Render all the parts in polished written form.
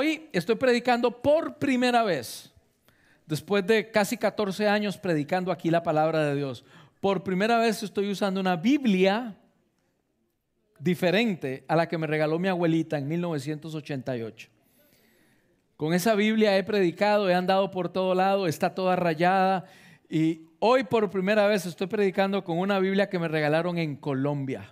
Hoy estoy predicando por primera vez, después de casi 14 años predicando aquí la palabra de Dios. Por primera vez estoy usando una Biblia diferente a la que me regaló mi abuelita en 1988. Con esa Biblia he predicado, he andado por todo lado, está toda rayada, y hoy por primera vez estoy predicando con una Biblia que me regalaron en Colombia.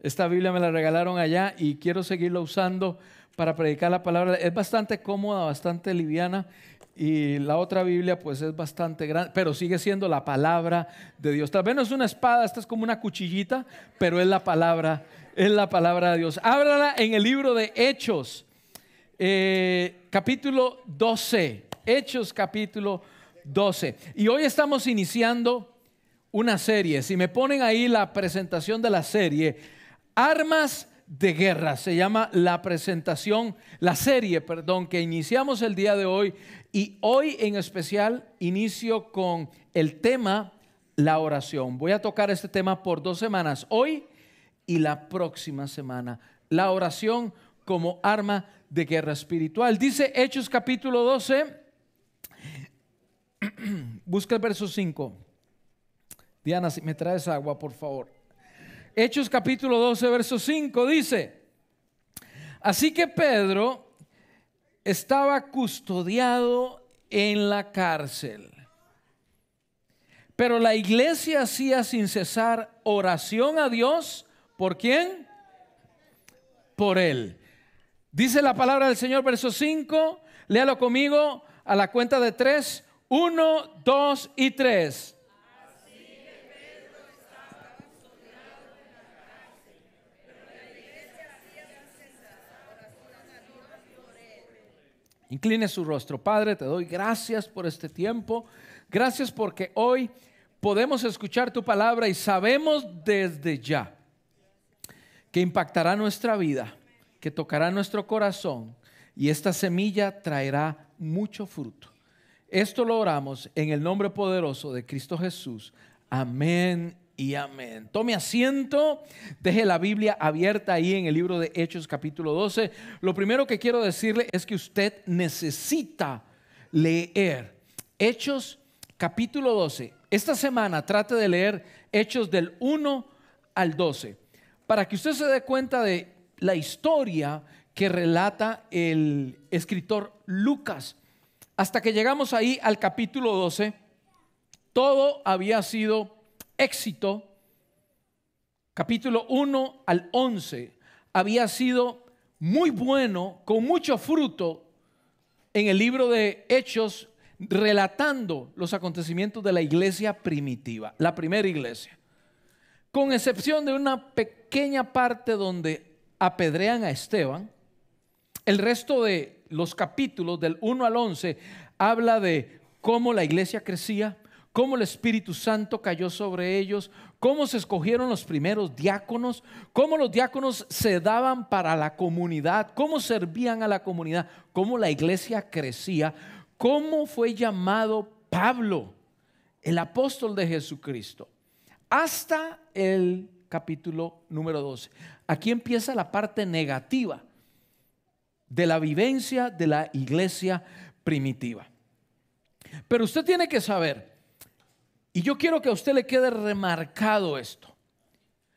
Esta Biblia me la regalaron allá y quiero seguirla usando para predicar la palabra. Es bastante cómoda, bastante liviana, y la otra Biblia pues es bastante grande, pero sigue siendo la palabra de Dios. Tal vez no es una espada, esta es como una cuchillita, pero es la palabra de Dios. Ábrala en el libro de Hechos, capítulo 12. Hechos capítulo 12. Y hoy estamos iniciando una serie. Si me ponen ahí la presentación de la serie, Armas de Guerra, se llama la serie que iniciamos el día de hoy. Y hoy en especial inicio con el tema, la oración. Voy a tocar este tema por 2 semanas, hoy y la próxima semana. La oración como arma de guerra espiritual. Dice Hechos capítulo 12, busca el verso 5. Diana, si me traes agua, por favor. Hechos capítulo 12, verso 5 dice: así que Pedro estaba custodiado en la cárcel, pero la iglesia hacía sin cesar oración a Dios. ¿Por quién? Por él. Dice la palabra del Señor, verso 5, léalo conmigo a la cuenta de 3, 1, 2 y 3. Incline su rostro. Padre, te doy gracias por este tiempo. Gracias porque hoy podemos escuchar tu palabra y sabemos desde ya que impactará nuestra vida, que tocará nuestro corazón, y esta semilla traerá mucho fruto. Esto lo oramos en el nombre poderoso de Cristo Jesús. Amén y amén. Tome asiento, deje la Biblia abierta ahí en el libro de Hechos capítulo 12. Lo primero que quiero decirle es que usted necesita leer Hechos capítulo 12. Esta semana trate de leer Hechos del 1 al 12 para que usted se dé cuenta de la historia que relata el escritor Lucas. Hasta que llegamos ahí al capítulo 12, todo había sido éxito. Capítulo 1 al 11 había sido muy bueno, con mucho fruto en el libro de Hechos, relatando los acontecimientos de la iglesia primitiva, la primera iglesia, con excepción de una pequeña parte donde apedrean a Esteban. El resto de los capítulos del 1 al 11 habla de cómo la iglesia crecía, cómo el Espíritu Santo cayó sobre ellos, cómo se escogieron los primeros diáconos, cómo los diáconos se daban para la comunidad, cómo servían a la comunidad, cómo la iglesia crecía, cómo fue llamado Pablo, el apóstol de Jesucristo, hasta el capítulo número 12. Aquí empieza la parte negativa de la vivencia de la iglesia primitiva. Pero usted tiene que saber, y yo quiero que a usted le quede remarcado esto.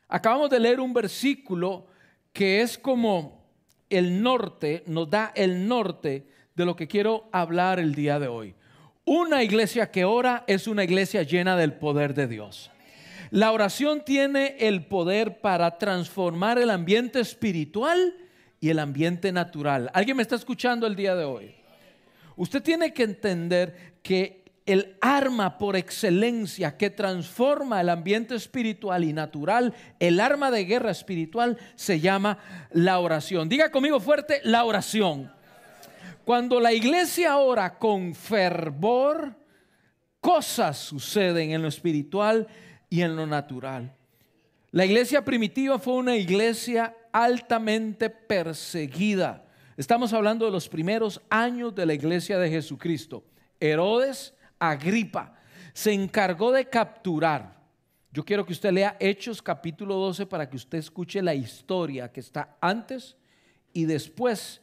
Acabamos de leer un versículo que es como el norte, nos da el norte de lo que quiero hablar el día de hoy. Una iglesia que ora es una iglesia llena del poder de Dios. La oración tiene el poder para transformar el ambiente espiritual y el ambiente natural. ¿Alguien me está escuchando el día de hoy? Usted tiene que entender que el arma por excelencia que transforma el ambiente espiritual y natural, el arma de guerra espiritual, se llama la oración. Diga conmigo fuerte: la oración. Cuando la iglesia ora con fervor, cosas suceden en lo espiritual y en lo natural. La iglesia primitiva fue una iglesia altamente perseguida. Estamos hablando de los primeros años de la iglesia de Jesucristo. Herodes Agripa se encargó de capturar. Yo quiero que usted lea Hechos capítulo 12 para que usted escuche la historia que está antes y después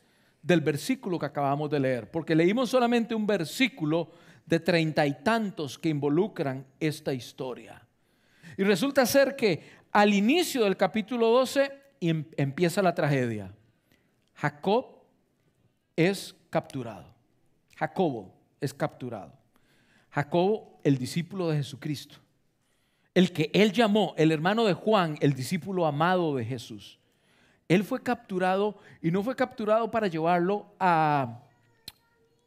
del versículo que acabamos de leer, porque leímos solamente un versículo de 30 y tantos que involucran esta historia. Y resulta ser que al inicio del capítulo 12 empieza la tragedia. Jacobo es capturado. Jacobo, el discípulo de Jesucristo, el que él llamó el hermano de Juan, el discípulo amado de Jesús. Él fue capturado, y no fue capturado para llevarlo a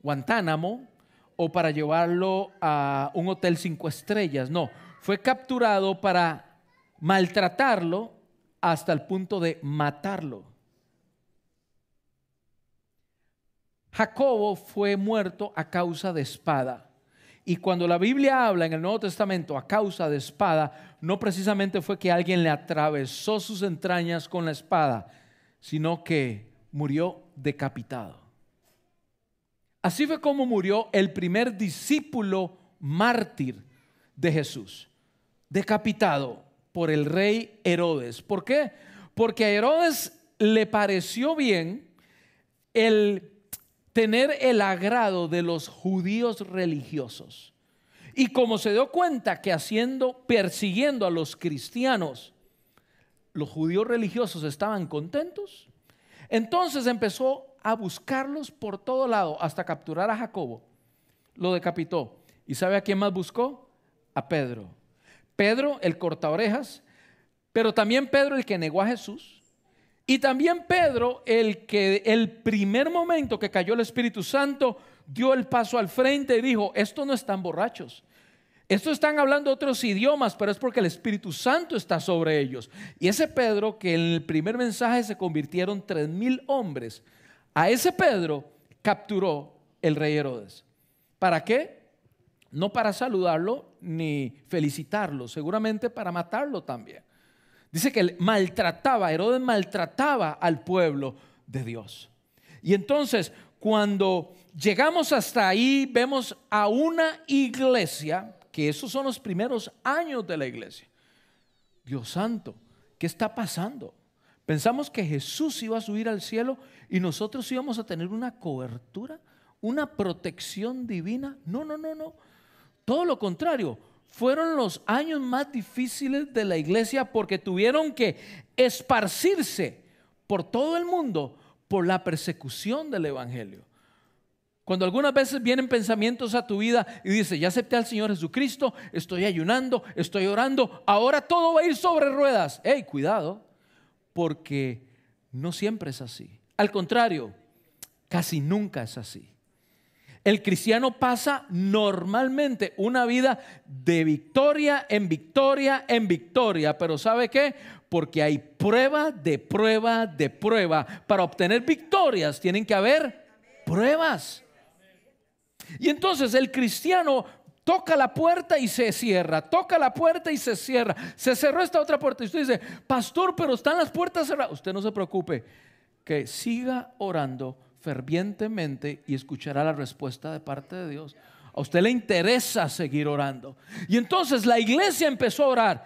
Guantánamo o para llevarlo a un hotel 5 estrellas. No, fue capturado para maltratarlo hasta el punto de matarlo. Jacobo fue muerto a causa de espada. Y cuando la Biblia habla en el Nuevo Testamento a causa de espada, no precisamente fue que alguien le atravesó sus entrañas con la espada, sino que murió decapitado. Así fue como murió el primer discípulo mártir de Jesús, decapitado por el rey Herodes. ¿Por qué? Porque a Herodes le pareció bien el tener el agrado de los judíos religiosos. Y como se dio cuenta que persiguiendo a los cristianos, los judíos religiosos estaban contentos, entonces empezó a buscarlos por todo lado hasta capturar a Jacobo. Lo decapitó. ¿Y sabe a quién más buscó? A Pedro. Pedro, el cortaorejas, pero también Pedro, el que negó a Jesús. Y también Pedro, el que el primer momento que cayó el Espíritu Santo dio el paso al frente y dijo: estos no están borrachos, estos están hablando otros idiomas, pero es porque el Espíritu Santo está sobre ellos. Y ese Pedro, que en el primer mensaje se convirtieron 3,000 hombres, a ese Pedro capturó el rey Herodes. ¿Para qué? No para saludarlo ni felicitarlo, seguramente para matarlo también. Dice que Herodes maltrataba al pueblo de Dios. Y entonces, cuando llegamos hasta ahí, vemos a una iglesia, que esos son los primeros años de la iglesia. Dios santo, ¿qué está pasando? Pensamos que Jesús iba a subir al cielo y nosotros íbamos a tener una cobertura, una protección divina. No. Todo lo contrario. Fueron los años más difíciles de la iglesia porque tuvieron que esparcirse por todo el mundo por la persecución del evangelio. Cuando algunas veces vienen pensamientos a tu vida y dices: ya acepté al Señor Jesucristo, estoy ayunando, estoy orando, ahora todo va a ir sobre ruedas. Hey, cuidado, porque no siempre es así. Al contrario, casi nunca es así. El cristiano pasa normalmente una vida de victoria en victoria en victoria. Pero ¿sabe qué? Porque hay prueba de prueba de prueba. Para obtener victorias tienen que haber pruebas. Y entonces el cristiano toca la puerta y se cierra, toca la puerta y se cierra. Se cerró esta otra puerta y usted dice: pastor, pero están las puertas cerradas. Usted no se preocupe, que siga orando fervientemente y escuchará la respuesta de parte de Dios. A usted le interesa seguir orando. Y entonces la iglesia empezó a orar.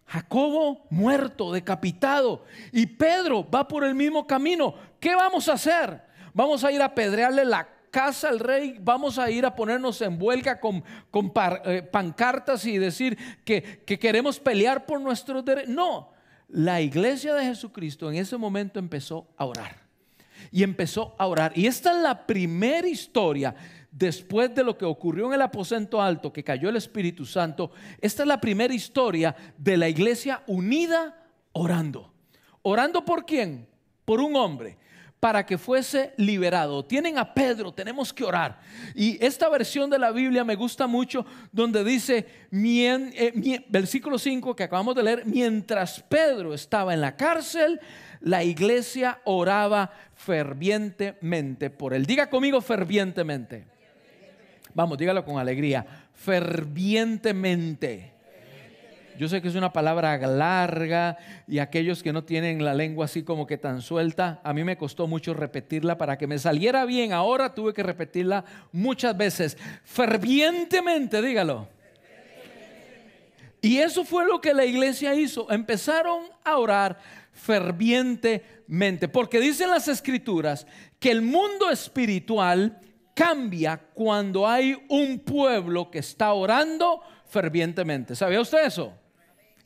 Jacobo muerto, decapitado, y Pedro va por el mismo camino. ¿Qué vamos a hacer? Vamos a ir a apedrearle la casa al rey, vamos a ir a ponernos en huelga con pancartas y decir que queremos pelear por nuestros derechos. No, la iglesia de Jesucristo en ese momento empezó a orar. Y empezó a orar. Y esta es la primera historia después de lo que ocurrió en el aposento alto, que cayó el Espíritu Santo. Esta es la primera historia de la iglesia unida orando. ¿Orando por quién? Por un hombre, para que fuese liberado. Tienen a Pedro, tenemos que orar. Y esta versión de la Biblia me gusta mucho, donde dice, versículo 5 que acabamos de leer: mientras Pedro estaba en la cárcel, la iglesia oraba fervientemente por él. Diga conmigo: fervientemente. Vamos, dígalo con alegría: fervientemente. Yo sé que es una palabra larga y aquellos que no tienen la lengua así como que tan suelta, a mí me costó mucho repetirla para que me saliera bien. Ahora tuve que repetirla muchas veces. Fervientemente, dígalo. Y eso fue lo que la iglesia hizo. Empezaron a orar fervientemente, porque dicen las escrituras que el mundo espiritual cambia cuando hay un pueblo que está orando fervientemente. ¿Sabía usted eso?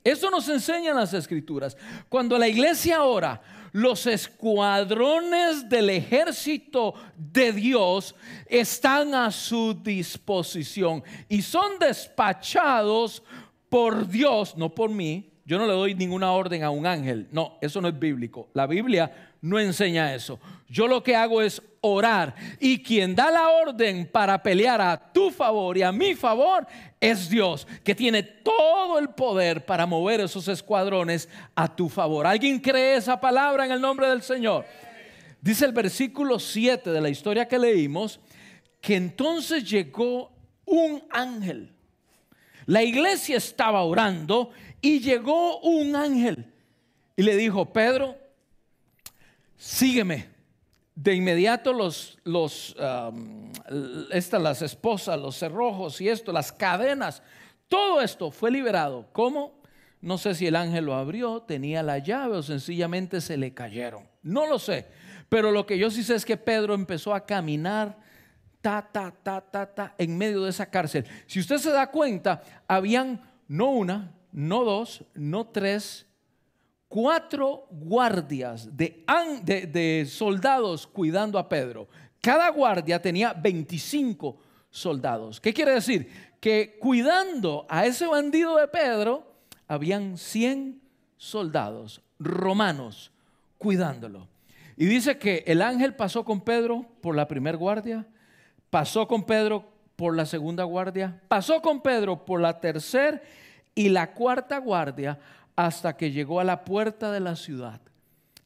Eso nos enseñan las escrituras. Cuando la iglesia ora, los escuadrones del ejército de Dios están a su disposición y son despachados por Dios, no por mí. Yo no le doy ninguna orden a un ángel. No, eso no es bíblico. La Biblia no enseña eso. Yo lo que hago es orar. Y quien da la orden para pelear a tu favor y a mi favor es Dios, que tiene todo el poder para mover esos escuadrones a tu favor. ¿Alguien cree esa palabra en el nombre del Señor? Dice el versículo 7 de la historia que leímos, que entonces llegó un ángel. La iglesia estaba orando y llegó un ángel y le dijo: Pedro, sígueme. De inmediato las esposas, los cerrojos y esto, las cadenas, todo esto fue liberado. ¿Cómo? No sé si el ángel lo abrió, tenía la llave o sencillamente se le cayeron. No lo sé. Pero lo que yo sí sé es que Pedro empezó a caminar en medio de esa cárcel. Si usted se da cuenta, habían no una, no dos, no tres, 4 guardias de soldados cuidando a Pedro. Cada guardia tenía 25 soldados. ¿Qué quiere decir? Que cuidando a ese bandido de Pedro, habían 100 soldados romanos cuidándolo. Y dice que el ángel pasó con Pedro por la primera guardia, pasó con Pedro por la segunda guardia, pasó con Pedro por la tercera y la cuarta guardia, hasta que llegó a la puerta de la ciudad.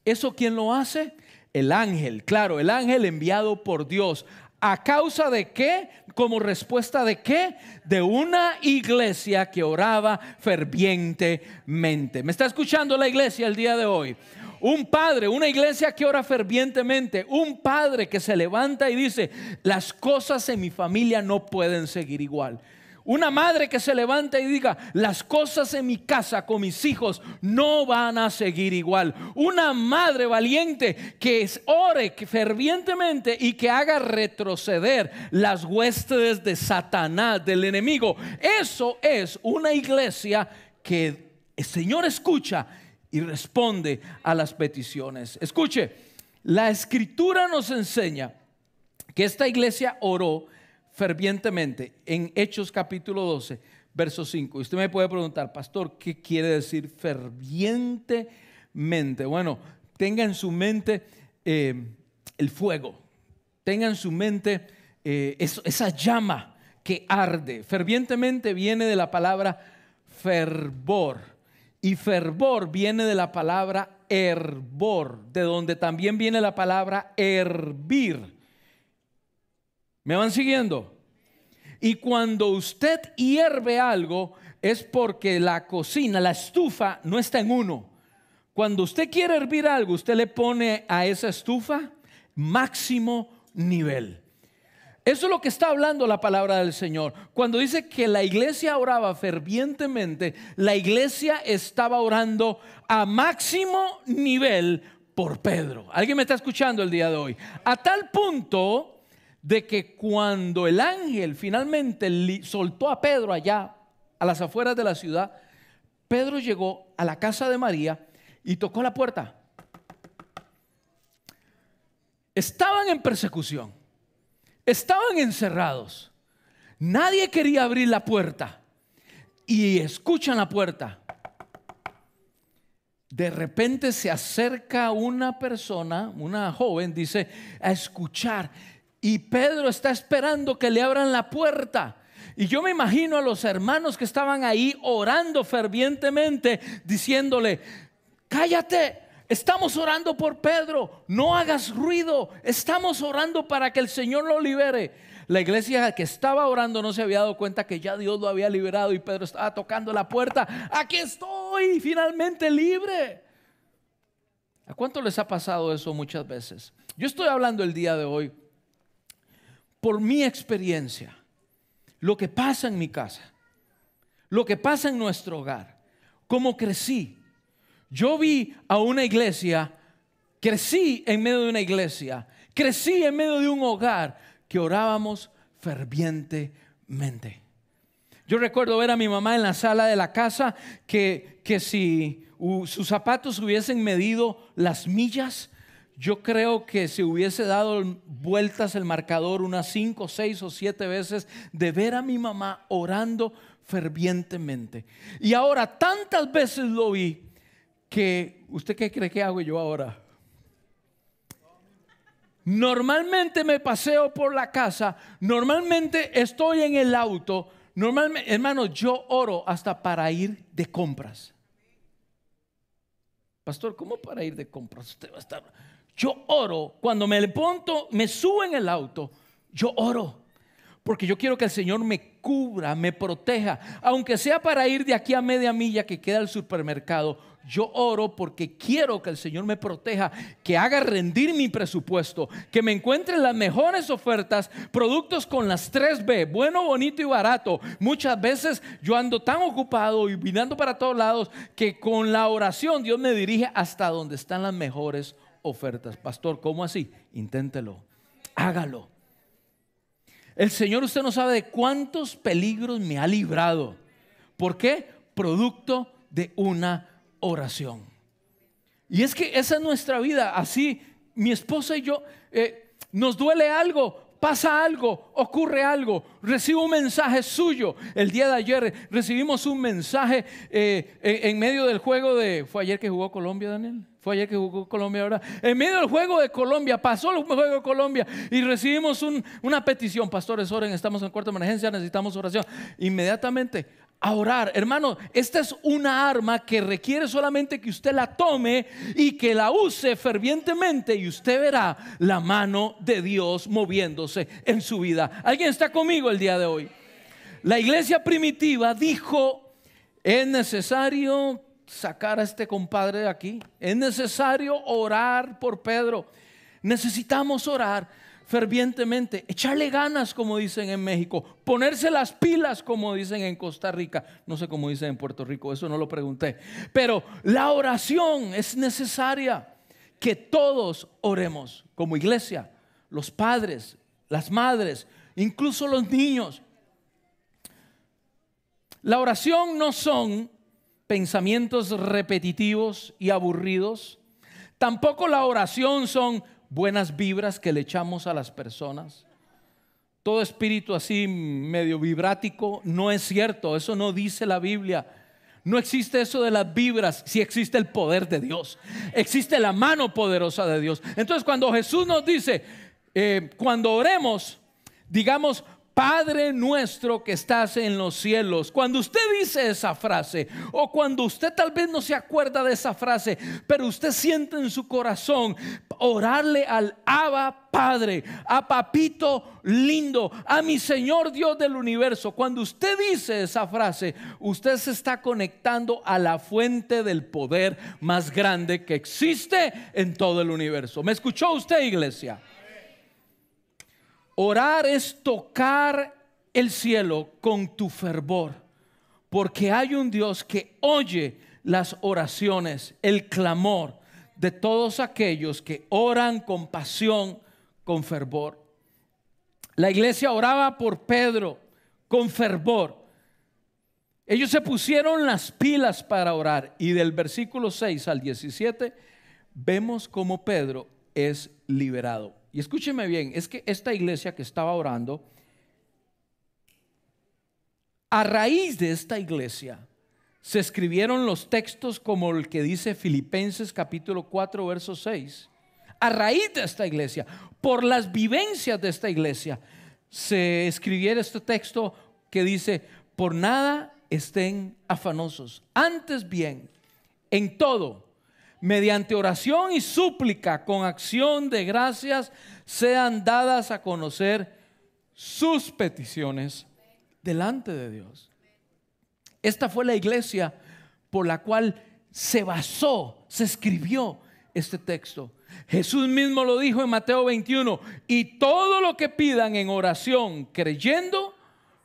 ¿Eso quién lo hace? El ángel, claro, el ángel enviado por Dios. ¿A causa de qué? ¿Como respuesta de qué? De una iglesia que oraba fervientemente. ¿Me está escuchando la iglesia el día de hoy? Un padre, una iglesia que ora fervientemente, un padre que se levanta y dice: las cosas en mi familia no pueden seguir igual. Una madre que se levanta y diga: las cosas en mi casa con mis hijos no van a seguir igual. Una madre valiente que ore fervientemente y que haga retroceder las huestes de Satanás, del enemigo. Eso es una iglesia que el Señor escucha y responde a las peticiones. Escuche, la escritura nos enseña que esta iglesia oró fervientemente en Hechos capítulo 12, verso 5. Y usted me puede preguntar: pastor, ¿qué quiere decir fervientemente? Bueno, tenga en su mente el fuego, tenga en su mente esa llama que arde. Fervientemente viene de la palabra fervor, y fervor viene de la palabra hervor, de donde también viene la palabra hervir. ¿Me van siguiendo? Y cuando usted hierve algo, es porque la cocina, la estufa, no está en uno. Cuando usted quiere hervir algo, usted le pone a esa estufa máximo nivel. Eso es lo que está hablando la palabra del Señor. Cuando dice que la iglesia oraba fervientemente, la iglesia estaba orando a máximo nivel por Pedro. ¿Alguien me está escuchando el día de hoy? A tal punto de que cuando el ángel finalmente soltó a Pedro allá a las afueras de la ciudad, Pedro llegó a la casa de María y tocó la puerta. Estaban en persecución, estaban encerrados, nadie quería abrir la puerta y escuchan la puerta. De repente se acerca una persona, una joven, dice, a escuchar. Y Pedro está esperando que le abran la puerta. Y yo me imagino a los hermanos que estaban ahí orando fervientemente, diciéndole: cállate, estamos orando por Pedro, no hagas ruido, estamos orando para que el Señor lo libere. La iglesia que estaba orando no se había dado cuenta que ya Dios lo había liberado y Pedro estaba tocando la puerta. Aquí estoy, finalmente libre. ¿A cuánto les ha pasado eso muchas veces? Yo estoy hablando el día de hoy por mi experiencia, lo que pasa en mi casa, lo que pasa en nuestro hogar. ¿Cómo crecí? Yo vi a una iglesia, crecí en medio de una iglesia, crecí en medio de un hogar que orábamos fervientemente. Yo recuerdo ver a mi mamá en la sala de la casa que si sus zapatos hubiesen medido las millas, yo creo que se hubiese dado vueltas el marcador unas 5, 6 o 7 veces de ver a mi mamá orando fervientemente. Y ahora tantas veces lo vi que, ¿usted qué cree que hago yo ahora? Normalmente me paseo por la casa, normalmente estoy en el auto, normalmente, hermano, yo oro hasta para ir de compras. Pastor, ¿cómo para ir de compras? Usted va a estar. Yo oro cuando me levanto, me subo en el auto, yo oro. Porque yo quiero que el Señor me cubra, me proteja. Aunque sea para ir de aquí a media milla que queda el supermercado, yo oro porque quiero que el Señor me proteja, que haga rendir mi presupuesto, que me encuentre las mejores ofertas, productos con las 3B, bueno, bonito y barato. Muchas veces yo ando tan ocupado y mirando para todos lados que con la oración Dios me dirige hasta donde están las mejores ofertas. Pastor, ¿cómo así? Inténtelo, hágalo. El Señor, usted no sabe de cuántos peligros me ha librado. ¿Por qué? Producto de una oración. Y es que esa es nuestra vida. Así mi esposa y yo, nos duele algo, pasa algo, ocurre algo, recibo un mensaje suyo. El día de ayer recibimos un mensaje en medio del juego de... ¿Fue ayer que jugó Colombia, Daniel? Fue ayer que jugó Colombia ahora. En medio del juego de Colombia, pasó el juego de Colombia y recibimos una petición. Pastores, oren, estamos en cuarto de emergencia, necesitamos oración. Inmediatamente a orar. Hermano, esta es una arma que requiere solamente que usted la tome y que la use fervientemente, y usted verá la mano de Dios moviéndose en su vida. ¿Alguien está conmigo el día de hoy? La iglesia primitiva dijo: es necesario sacar a este compadre de aquí, es necesario orar por Pedro, necesitamos orar fervientemente, echarle ganas, como dicen en México, ponerse las pilas, como dicen en Costa Rica. No sé cómo dicen en Puerto Rico, eso no lo pregunté, pero la oración es necesaria. Que todos oremos como iglesia, los padres, las madres, incluso los niños. La oración no son pensamientos repetitivos y aburridos. Tampoco la oración son buenas vibras que le echamos a las personas. Todo espíritu así medio vibrático no es cierto. Eso no dice la Biblia. No existe eso de las vibras. Sí existe el poder de Dios, existe la mano poderosa de Dios. Entonces, cuando Jesús nos dice, cuando oremos, digamos: Padre nuestro que estás en los cielos. Cuando usted dice esa frase, o cuando usted tal vez no se acuerda de esa frase, pero usted siente en su corazón orarle al Abba Padre, a Papito lindo, a mi Señor Dios del universo. Cuando usted dice esa frase, usted se está conectando a la fuente del poder más grande que existe en todo el universo. ¿Me escuchó usted, iglesia? Orar es tocar el cielo con tu fervor, porque hay un Dios que oye las oraciones, el clamor de todos aquellos que oran con pasión, con fervor. La iglesia oraba por Pedro con fervor. Ellos se pusieron las pilas para orar, y del versículo 6 al 17 vemos cómo Pedro es liberado. Y escúcheme bien, es que esta iglesia que estaba orando, a raíz de esta iglesia se escribieron los textos como el que dice Filipenses capítulo 4 verso 6. A raíz de esta iglesia, por las vivencias de esta iglesia, se escribiera este texto que dice: por nada estén afanosos, antes bien, en todo, mediante oración y súplica, con acción de gracias, sean dadas a conocer sus peticiones delante de Dios. Esta fue la iglesia por la cual se basó, se escribió este texto. Jesús mismo lo dijo en Mateo 21: y todo lo que pidan en oración, creyendo,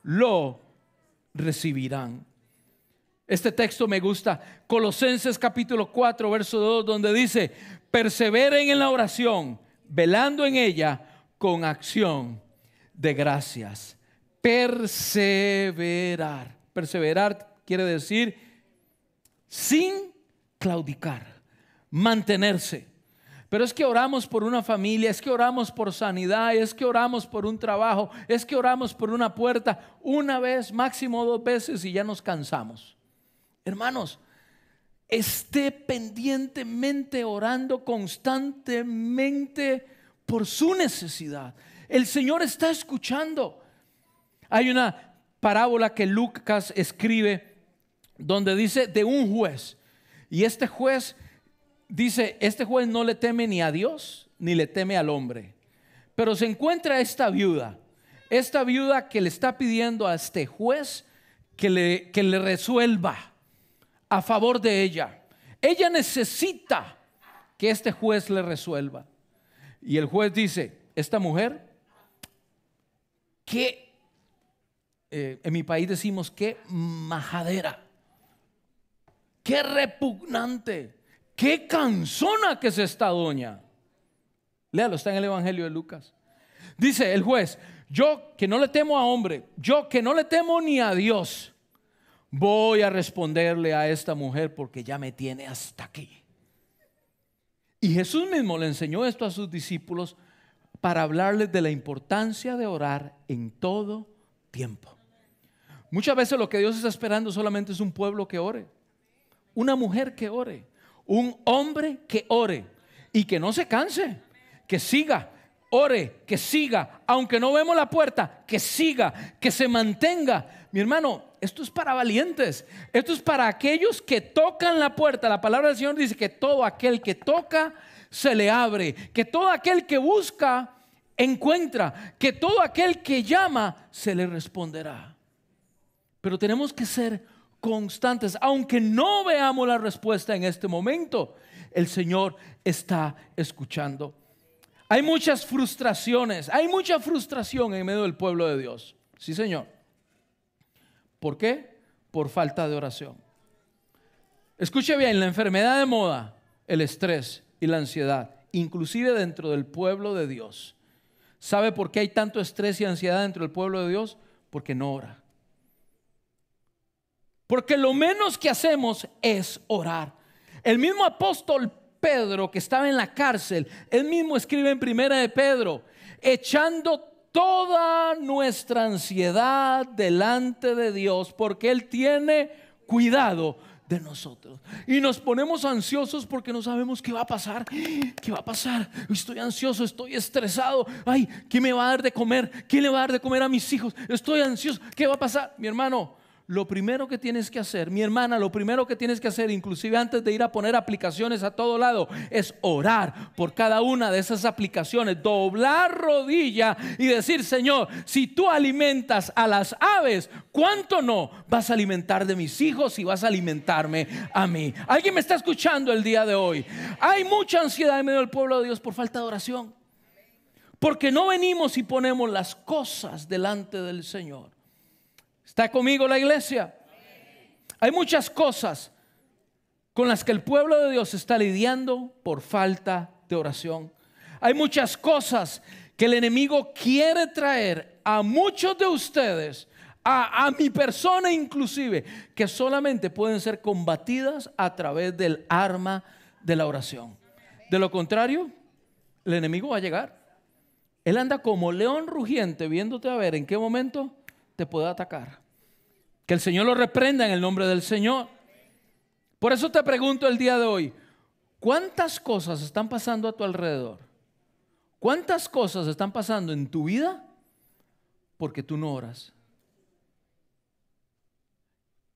lo recibirán. Este texto me gusta. Colosenses capítulo 4, verso 2, donde dice: perseveren en la oración, velando en ella con acción de gracias. Perseverar. Perseverar quiere decir sin claudicar, mantenerse. Pero es que oramos por una familia, es que oramos por sanidad, es que oramos por un trabajo, es que oramos por una puerta, una vez, máximo 2 veces, y ya nos cansamos. Hermanos, esté pendientemente orando constantemente por su necesidad. El Señor está escuchando. Hay una parábola que Lucas escribe donde dice de un juez, y este juez dice: este juez no le teme ni a Dios ni le teme al hombre. Pero se encuentra esta viuda que le está pidiendo a este juez que le resuelva a favor de ella. Ella necesita que este juez le resuelva. Y el juez dice: esta mujer, que en mi país decimos qué majadera, qué repugnante, qué cansona que es esta doña. Léalo, está en el Evangelio de Lucas. Dice el juez: yo que no le temo a hombre, yo que no le temo ni a Dios, voy a responderle a esta mujer porque ya me tiene hasta aquí. Y Jesús mismo le enseñó esto a sus discípulos para hablarles de la importancia de orar en todo tiempo. Muchas veces lo que Dios está esperando solamente es un pueblo que ore, una mujer que ore, un hombre que ore y que no se canse, que siga, ore, que siga, aunque no vemos la puerta, que siga, que se mantenga. Mi hermano, esto es para valientes, esto es para aquellos que tocan la puerta. La palabra del Señor dice que todo aquel que toca se le abre, que todo aquel que busca encuentra, que todo aquel que llama se le responderá. Pero tenemos que ser constantes, aunque no veamos la respuesta en este momento. El Señor está escuchando. Hay muchas frustraciones, hay mucha frustración en medio del pueblo de Dios. Sí, Señor. ¿Por qué? Por falta de oración. Escuche bien: la enfermedad de moda, el estrés y la ansiedad, inclusive dentro del pueblo de Dios. ¿Sabe por qué hay tanto estrés y ansiedad dentro del pueblo de Dios? Porque no ora. Porque lo menos que hacemos es orar. El mismo apóstol Pedro, que estaba en la cárcel, él mismo escribe en Primera de Pedro: echando toda nuestra ansiedad delante de Dios, porque Él tiene cuidado de nosotros. Y nos ponemos ansiosos porque no sabemos qué va a pasar. ¿Qué va a pasar? Estoy ansioso, estoy estresado. Ay, ¿quién me va a dar de comer? ¿Quién le va a dar de comer a mis hijos? Estoy ansioso. ¿Qué va a pasar? Mi hermano, lo primero que tienes que hacer, mi hermana, lo primero que tienes que hacer, inclusive antes de ir a poner aplicaciones a todo lado, es orar por cada una de esas aplicaciones, doblar rodilla y decir: Señor, si tú alimentas a las aves, ¿cuánto no vas a alimentar de mis hijos y vas a alimentarme a mí? ¿Alguien me está escuchando el día de hoy? Hay mucha ansiedad en medio del pueblo de Dios por falta de oración, porque no venimos y ponemos las cosas delante del Señor. ¿Está conmigo la iglesia? Hay muchas cosas con las que el pueblo de Dios está lidiando por falta de oración. Hay muchas cosas que el enemigo quiere traer a muchos de ustedes, a mi persona inclusive, que solamente pueden ser combatidas a través del arma de la oración. De lo contrario, el enemigo va a llegar. Él anda como león rugiente viéndote a ver en qué momento te puede atacar. Que el Señor lo reprenda en el nombre del Señor. Por eso te pregunto el día de hoy: ¿cuántas cosas están pasando a tu alrededor? ¿Cuántas cosas están pasando en tu vida porque tú no oras?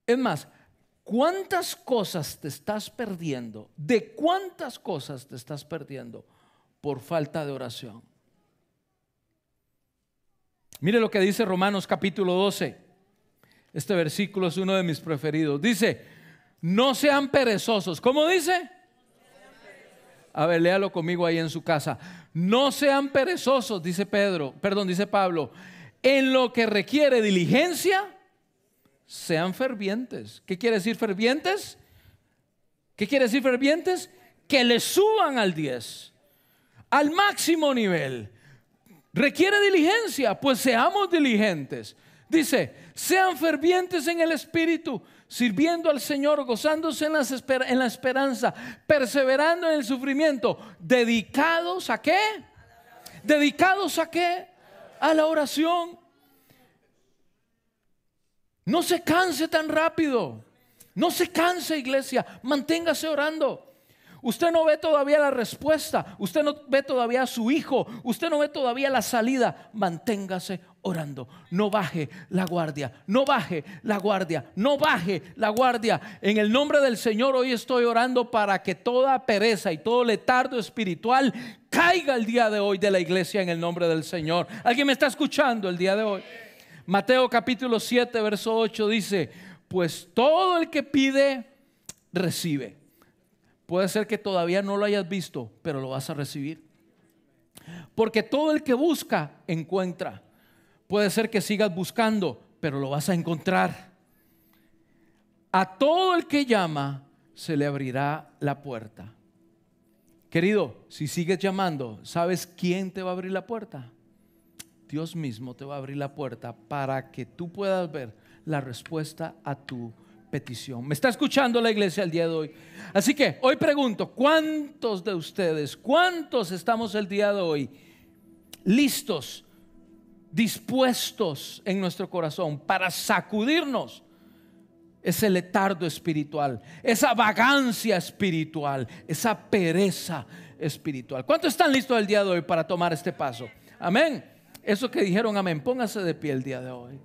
Es más, ¿cuántas cosas te estás perdiendo? ¿De cuántas cosas te estás perdiendo por falta de oración? Mire lo que dice Romanos capítulo 12. Este versículo es uno de mis preferidos. Dice: no sean perezosos. ¿Cómo dice? A ver, léalo conmigo ahí en su casa. No sean perezosos, dice Pablo, en lo que requiere diligencia, sean fervientes. ¿Qué quiere decir fervientes? ¿Qué quiere decir fervientes? Que le suban al 10, al máximo nivel. Requiere diligencia, pues seamos diligentes. Dice, sean fervientes en el espíritu, sirviendo al Señor, gozándose en la esperanza, perseverando en el sufrimiento. ¿Dedicados a qué? ¿Dedicados a qué? A la oración. No se canse tan rápido. No se canse, iglesia. Manténgase orando. Usted no ve todavía la respuesta. Usted no ve todavía a su hijo. Usted no ve todavía la salida. Manténgase orando. No baje la guardia. No baje la guardia. No baje la guardia. En el nombre del Señor hoy estoy orando para que toda pereza y todo letargo espiritual caiga el día de hoy de la iglesia en el nombre del Señor. ¿Alguien me está escuchando el día de hoy? Mateo capítulo 7 verso 8 dice: pues todo el que pide, recibe. Puede ser que todavía no lo hayas visto, pero lo vas a recibir. Porque todo el que busca, encuentra. Puede ser que sigas buscando, pero lo vas a encontrar. A todo el que llama, se le abrirá la puerta. Querido, si sigues llamando, ¿sabes quién te va a abrir la puerta? Dios mismo te va a abrir la puerta para que tú puedas ver la respuesta a tu petición. ¿Me está escuchando la iglesia el día de hoy? Así que hoy pregunto, ¿cuántos de ustedes, cuántos estamos el día de hoy listos, dispuestos en nuestro corazón para sacudirnos ese letargo espiritual, esa vagancia espiritual, esa pereza espiritual? ¿Cuántos están listos el día de hoy para tomar este paso? Amén. Eso que dijeron amén, póngase de pie el día de hoy.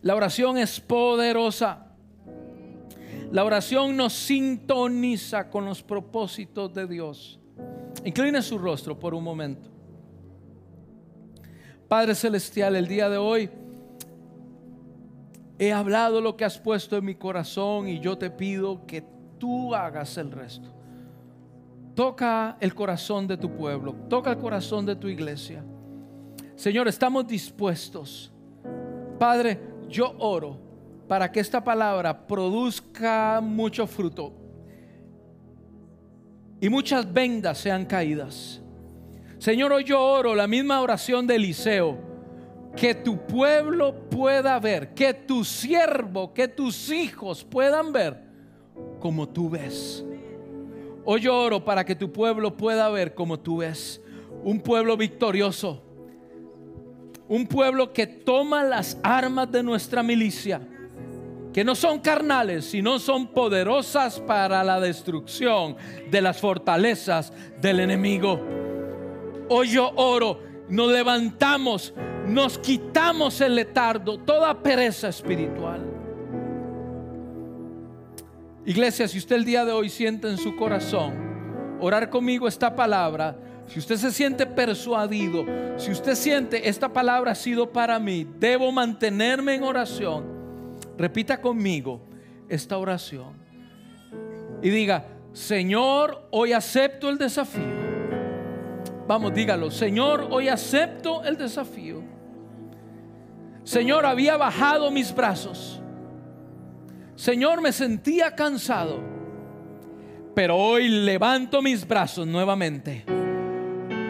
La oración es poderosa. La oración nos sintoniza con los propósitos de Dios. Incline su rostro por un momento. Padre celestial, el día de hoy he hablado lo que has puesto en mi corazón y yo te pido que tú hagas el resto. Toca el corazón de tu pueblo, toca el corazón de tu iglesia. Señor, estamos dispuestos. Padre, yo oro para que esta palabra produzca mucho fruto y muchas vendas sean caídas. Señor, hoy yo oro la misma oración de Eliseo. Que tu pueblo pueda ver, que tu siervo, que tus hijos puedan ver como tú ves. Hoy yo oro para que tu pueblo pueda ver como tú ves. Un pueblo victorioso, un pueblo que toma las armas de nuestra milicia, que no son carnales, sino son poderosas para la destrucción de las fortalezas del enemigo. Hoy yo oro, nos levantamos, nos quitamos el letargo, toda pereza espiritual. Iglesia, si usted el día de hoy siente en su corazón orar conmigo esta palabra, si usted se siente persuadido, si usted siente esta palabra ha sido para mí, debo mantenerme en oración, repita conmigo esta oración y diga: Señor, hoy acepto el desafío. Vamos, dígalo: Señor, hoy acepto el desafío. Señor, había bajado mis brazos. Señor, me sentía cansado, pero hoy levanto mis brazos nuevamente.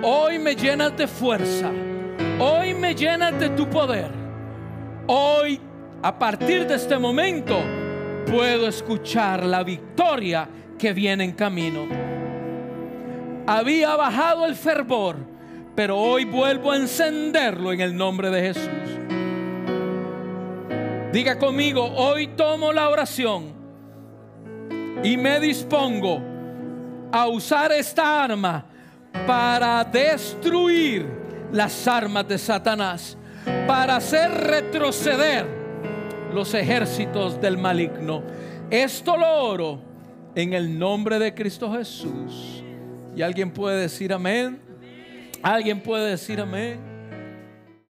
Hoy me llenas de fuerza. Hoy me llenas de tu poder. Hoy, a partir de este momento, puedo escuchar la victoria que viene en camino. Había bajado el fervor, pero hoy vuelvo a encenderlo en el nombre de Jesús. Diga conmigo: hoy tomo la oración y me dispongo a usar esta arma para destruir las armas de Satanás, para hacer retroceder los ejércitos del maligno. Esto lo oro en el nombre de Cristo Jesús. Y alguien puede decir amén. Alguien puede decir amén.